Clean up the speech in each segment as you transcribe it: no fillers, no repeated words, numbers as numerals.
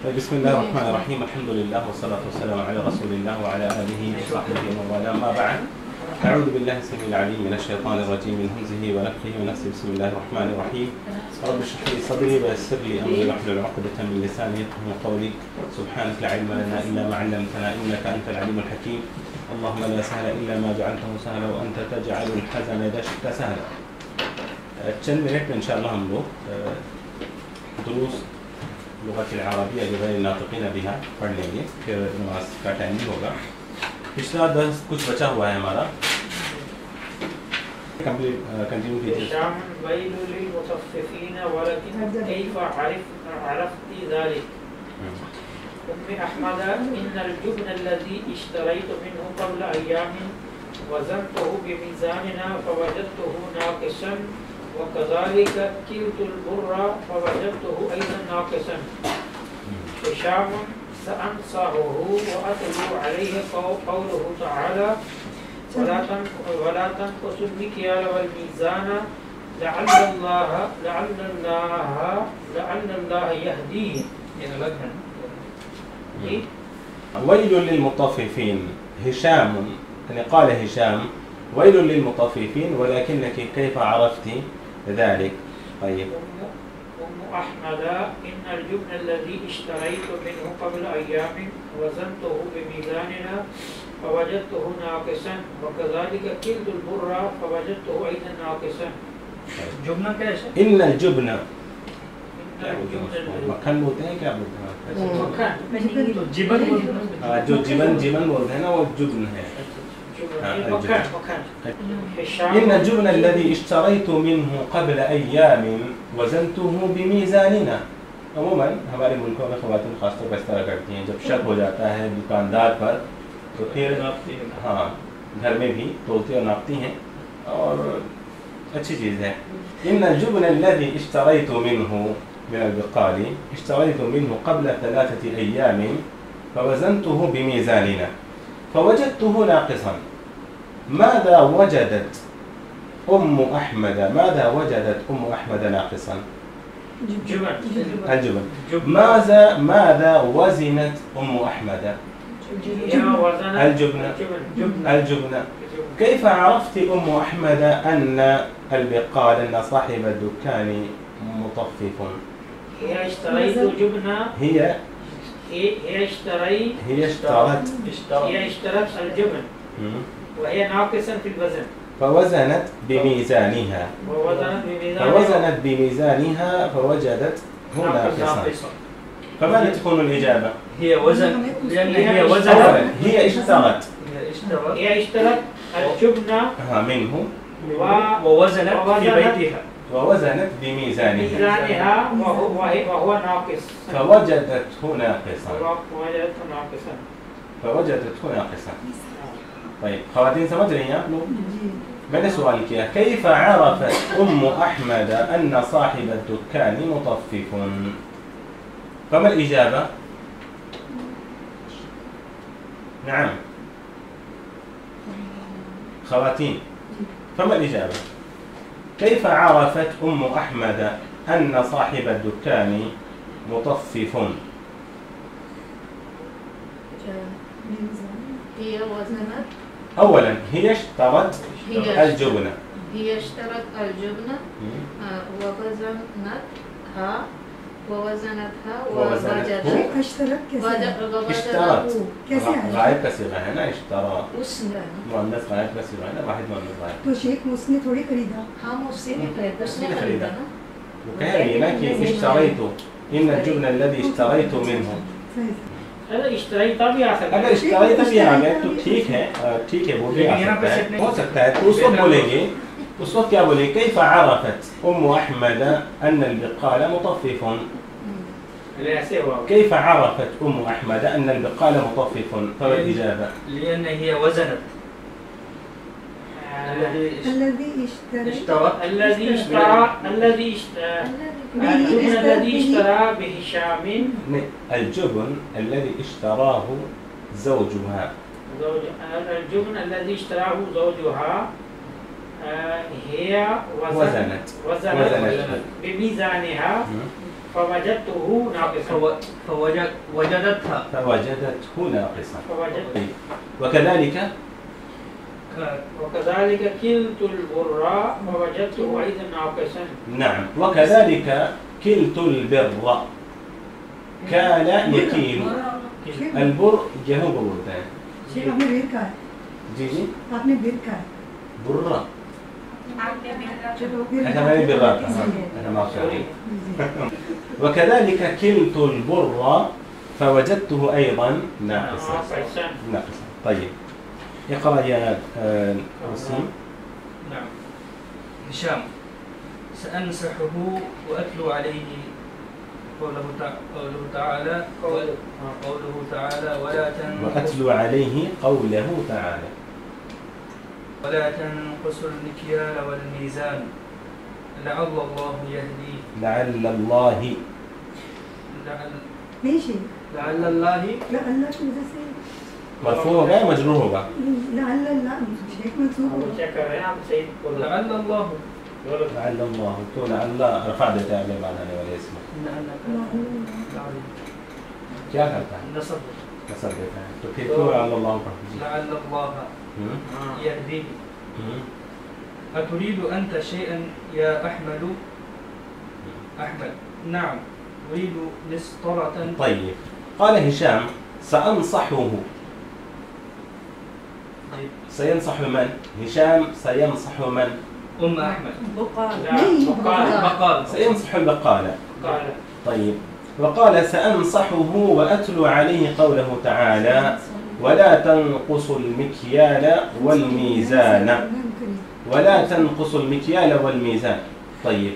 طيب بسم الله الرحمن الرحيم. الحمد لله والصلاة والسلام على رسول الله وعلى آله وصحبه ومن والاه. ما بعد، أعوذ بالله السميع العليم من الشيطان الرجيم من همزه ونفخه ونفسه. بسم الله الرحمن الرحيم. رب اشرح لي صدري ويسر لي أمري واحلل عقدة من لساني يفقهوا قولي. سبحانك لا علم لنا إلا ما علمتنا إنك أنت العليم الحكيم. اللهم لا سهل إلا ما جعلته سهلا وأنت تجعل الحزن إذا شئت سهلا. चंद मिनट में इंशाअल्लाह हम लोग दुरूस लुगत अल-अरबिया गैर नातिकीन बिहा पढ़ लेंगे, फिर नमाज का टाइम भी होगा। पिछला दर्स कुछ बचा हुआ है हमारा, कंटिन्यू कीजिए। وكذلك كلت البر فوجدته أيضا ناقصا. هشام سأنصحه وأتلو عليه قوله تعالى ولا تنقصوا المكيال والميزان لعل الله يهديه. ويل للمطففين. هشام يعني قال هشام ويل للمطففين، ولكنك كيف عرفت ذلك؟ طيب. أم أحمد إن الجبن الذي اشتريت منه قبل أيام وزنته بميزاننا فوجدته ناقصا وكذلك كلت البر فوجدته أيضا ناقصا. جبن कैसे? إن الجبن मक्खन बोलते हैं, क्या बोलते हैं? तो जीवन जो जीवन बोलते हैं ना, वो जुब्न है। إن الجبن الذي اشتريت منه قبل أيام وزنته بميزاننا. अमूमन हमारे मुल्कों में ख़वातीन ख़ासतौर पर इस तरह करती हैं, जब शक हो जाता है दुकानदार पर तो फिर हाँ घर में भी तोलती और नापती हैं, और अच्छी चीज़ है। إن الجبن الذي اشتريت منه من البقال اشتريت منه قبل 3 أيام فوزنته بميزاننا فوجدته ناقصا. ماذا وجدت أم أحمد ناقصا؟ الجبن. ماذا وزنت أم أحمد؟ الجبن. كيف عرفت أم أحمد أن البقال أن صاحب الدكان مطفف؟ هي اشترت الجبن وهي ناقصا في الوزن فوزنت بميزانها فوجدت ناقصا. فماذا تكون الإجابة؟ هي وزن، لأن هي وزن. هي اشترت الجبن منه ووزنت في بيتها ووزنت بميزانها وهو ناقص فوجدته ناقصا. طيب خواتين समझ रही हैं आप लोग؟ मैंने सवाल किया كيف عرفت أم أحمد أن صاحب الدكان مطفف؟ فما الإجابة؟ نعم خواتين، فما الإجابة؟ كيف عرفت أم أحمد أن صاحب الدكان مطفف؟ هي وزنت. أولا هي اشترت الجبن ووزنتها اشترت غائب का सिगा है ना, इश्तरा मुअन्नस गायब का सिगा है ना, वाहिद मुअन्नस गायब। तो शेख उसने थोड़ी खरीदा, हम उससे नहीं खरीदा, उसने खरीदा ना। वो कह रही है ना कि इश्तरैतु इन الجبن الذي اشتريت منه। अगर इश्तराइता भी आ सकता है, अगर इश्तराइता भी आ गए तो ठीक है, वो भी हो सकता है। तो उस वक्त बोलेंगे, उस वक्त क्या बोलेंगे? كيف عرفت أم أحمد أن البقال مطفف؟ كيف عرفت أم أحمد أن البقال مطفف؟ فالإجابة لأن هي وزنت الذي اشترى بهشام. الجبن الذي اشتراه زوجها. الجبن الذي اشتراه زوجها هي وزنت بميزانها فوجدته ناقصا. وجدتها. فوجدته ناقصا. فوجدته. وكذلك وكذلك كلت البر فوجدته أيضا ناقصا. نعم، وكذلك كلت البر. كان يكيل البر गेहूं को बोलते हैं। शेख आपने बेर कहा है। जी जी आपने बेर कहा है। बुर्रा। चलो फिर अच्छा मैंने बिर्रा कहा। अच्छा माफ करिए। وكذلك كلت البر فوجدته أيضا ناقصا. ناقصا. طيب اقرأ يا وسيم. نعم. هشام سأنصحه وأتلو عليه قوله تعالى وأتلو عليه قوله تعالى ولا تنقصوا المكيال والميزان لعل الله يهديه. لعل الله. ماشي. لعل الله. لا الله की वजह से مرفوع होगा या मजरूर होगा? لعل الله शेख मंसूब आप चेक कर रहे हैं आप सही बोल रहे हैं। لعل الله. لعل الله तो لعل رفع देता है अगले मानने वाले इसमें क्या करता है? नसब देता है। तो फिर क्यों लعل الله पढ़ते हैं? لعل الله يهديه. أتريد أنت شيئا يا أحمد؟ أحمد نعم أريد مسطرة. طيب قال هشام سأنصحه. سينصح من؟ هشام سينصح من؟ أم أحمد. بقال. سينصح البقالة. طيب وقال سأنصحه وأتلو عليه قوله تعالى ولا تنقصوا المكيال والميزان. ولا تنقصوا المكيال والميزان. طيب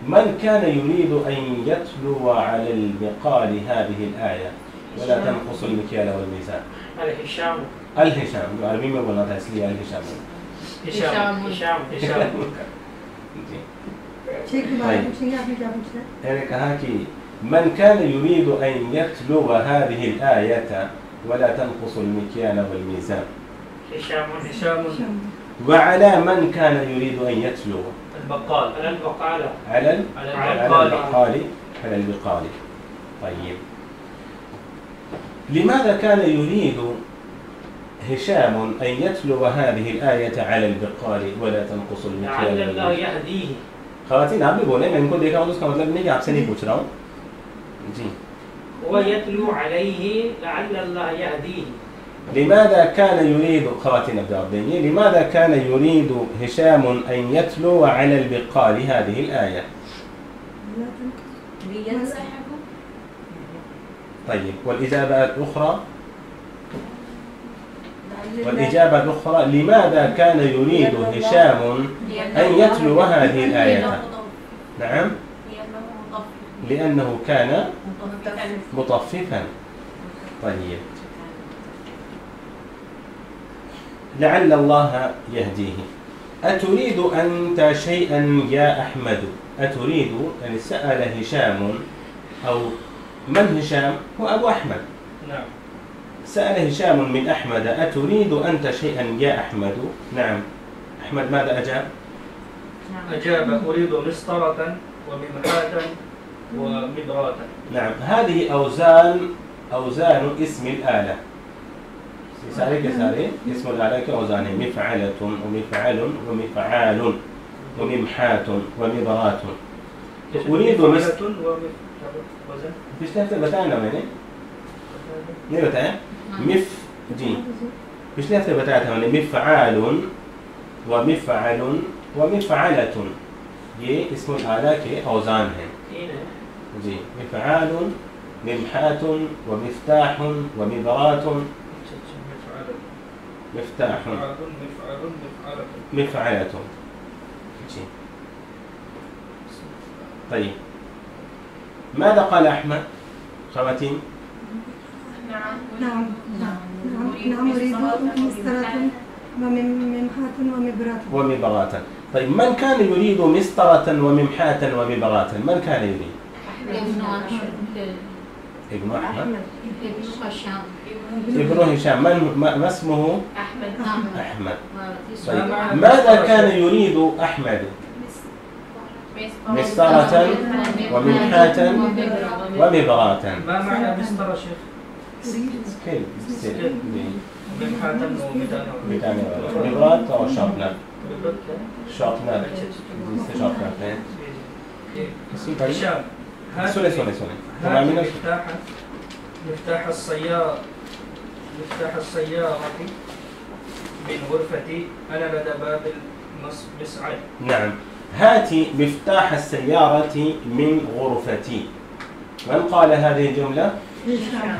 من كان يريد أن يتلو على البقال هذه الآية ولا تنقصوا المكيال والميزان؟ الهشام. الهشام العربي में बोलना था इसलिए الهشام. هشام. शेख दोबारा पूछेंगे आपने क्या पूछा है? मैंने कहा कि من كان يريد أن يتلو هذه الآية ولا تنقصوا المكيال والميزان. هشام. وعلى من كان يريد أن يتلو؟ البقال. على البقال. على البقال. طيب لماذا كان يريد هشام أن يتلو هذه الآية على البقال ولا تنقص المكيال؟ لعل الله يهديه. خواتين आप भी बोले मैं इनको देखा हूँ तो उसका मतलब नहीं कि आपसे नहीं पूछ रहा हूँ जी. ويتلو عليه لعل الله يهديه. لماذا كان يريد خواتين الجواب देंगे لماذا كان يريد هشام أن يتلو على البقال هذه الآية؟ لينصحه. طيب والإجابة الأخرى لماذا كان يريد هشام أن يتلو هذه الآية؟ نعم لأنه كان مطففا. طيب لعل الله يهديه. أتريد أنت شيئا يا أحمد؟ أتريد يعني سأل هشام أو من هشام؟ هو أبو أحمد. نعم. سأل هشام من أحمد أتريد أنت شيئا يا أحمد؟ نعم. أحمد ماذا أجاب؟ أجاب أريد مسطرة وممحاة ومدراة. نعم هذه أوزان اسم الآلة. ساري اسم الآلة كأوزان مفعلة ومفعل ومفعال وممحاة ومدراة. أريد पिछले हफ्ते बताया ना मैंने नहीं बताया जी पिछले हफ्ते बताया था मैंने मिफ़आल वमिफ़अल वमिफ़अलत ये इसम आला के औज़ान हैं जी. मिफ़आल मिमहात वमिफ़्ताह वमिदरात मिफ़्ताह मिफ़अलत जी. طيب ماذا قال أحمد؟ خواتين نعم أريد مسطرة ومبراة. طيب من كان يريد مسطرة وممحاة ومبراة؟ من كان يريد؟ ابن أحمد. ابن هشام. ما اسمه؟ أحمد. طيب ماذا كان يريد أحمد؟ مسطرة ومنحاة ومبغاة. ما معنى مسطرة شيخ؟ سكيل ومنحاة وميدان. مبغاة أو شاربنر. شاربنر. شاربنر. هشام سوري. هات مفتاح السيارة من غرفتي، أنا لدى باب المصعد. نعم. هاتي مفتاح السيارة من غرفتي. من قال هذه الجملة؟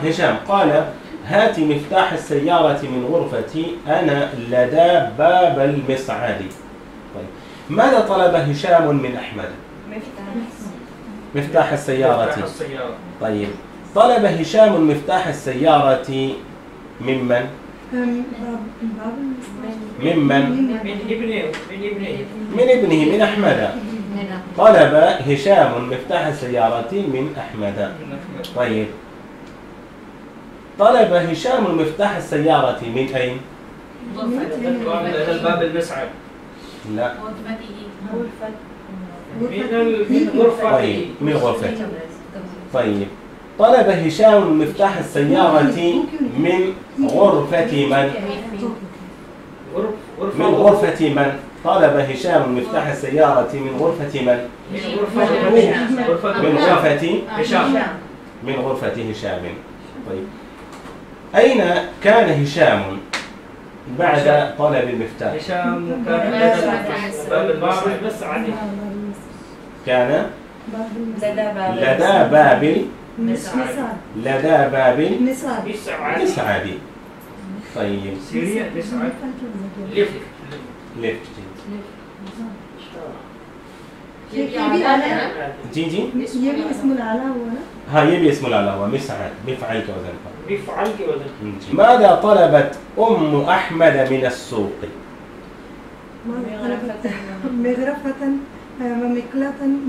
هشام قال هاتي مفتاح السيارة من غرفتي، أنا لدى باب المصعد. طيب ماذا طلب هشام من أحمد؟ مفتاح السيارة. طيب طلب هشام مفتاح السيارة ممن؟ من ابنه من أحمد. طلب هشام مفتاح السيارة من أحمد. طيب طلب هشام مفتاح السيارة من أين؟ من باب المصعد. لا. من غرفته. طيب من غرفته. طيب طلب هشام مفتاح السيارة من غرفة من؟ من غرفة من؟ طلب هشام مفتاح السيارة من غرفة من؟ من غرفة هشام. من غرفة هشام. طيب أين كان هشام بعد طلب المفتاح؟ هشام كان لدى باب المصعد. كان لدى باب المصعد. طيب سيريا مسعد. ليفت جي ये भी اسم العلا هو ها يبي اسم العلا هو مسعد بفعل كوزن. بيفعل كذا. ماذا طلبت أم أحمد من السوق؟ مغرفة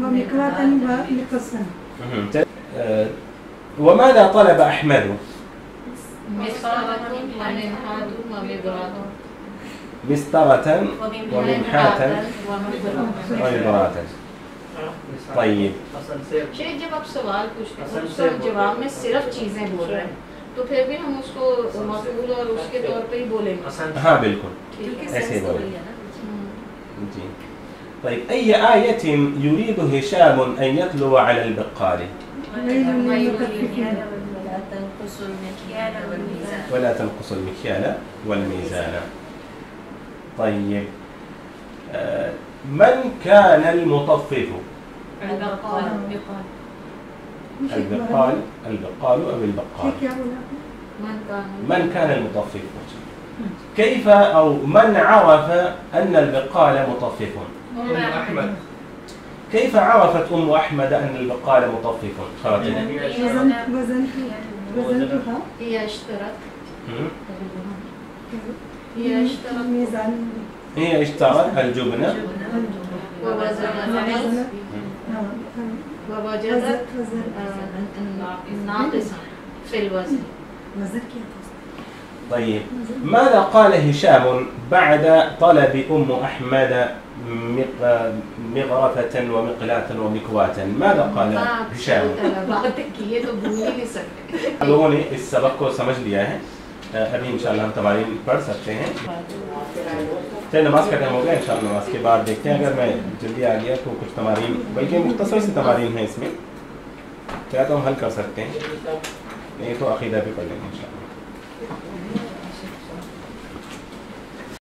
ومقلاة ومقصا. وماذا طلب أحمد؟ مسطرة ومنحاة ومبغاة. طيب शेख जब आप सवाल पूछते हैं उसका जवाब में सिर्फ चीजें बोल रहे हैं तो फिर भी हम उसको मफूल और उसके तौर पे ही बोलेंगे। हाँ बिल्कुल ऐसे बोले जी। طيب أي آية يريد هشام أن يتلو على البقال؟ ولا تنقص المكيال والميزان. طيب من كان المطفف؟ البقال أو البقال. من كان المطفف؟ كيف أو من عرف أن البقال مطفف؟ أم أحمد. كيف عرفت أم أحمد أن البقال مطفف؟ خاطئة. وزنتها هي اشترت الجبنة ووجدت ناقصا في الوزن. طيب ماذا قال هشام بعد طلب أم أحمد مغرفة ومقلاة ومكواة؟ ماذا قال هشام؟ लोगों ने इस सबक को समझ लिया है। अभी इंशाल्लाह हम तमारीन पढ़ सकते हैं। चलिए नमाज का टाइम हो गया, इंशाल्लाह नमाज के बाद देखते हैं। अगर मैं जल्दी आ गया तो कुछ तमारीन, बल्कि मुख्तसर सी तमारीन है इसमें, चाहे तो हम हल कर सकते हैं, नहीं तो अकीदा भी पढ़ लेंगे इंशाल्लाह।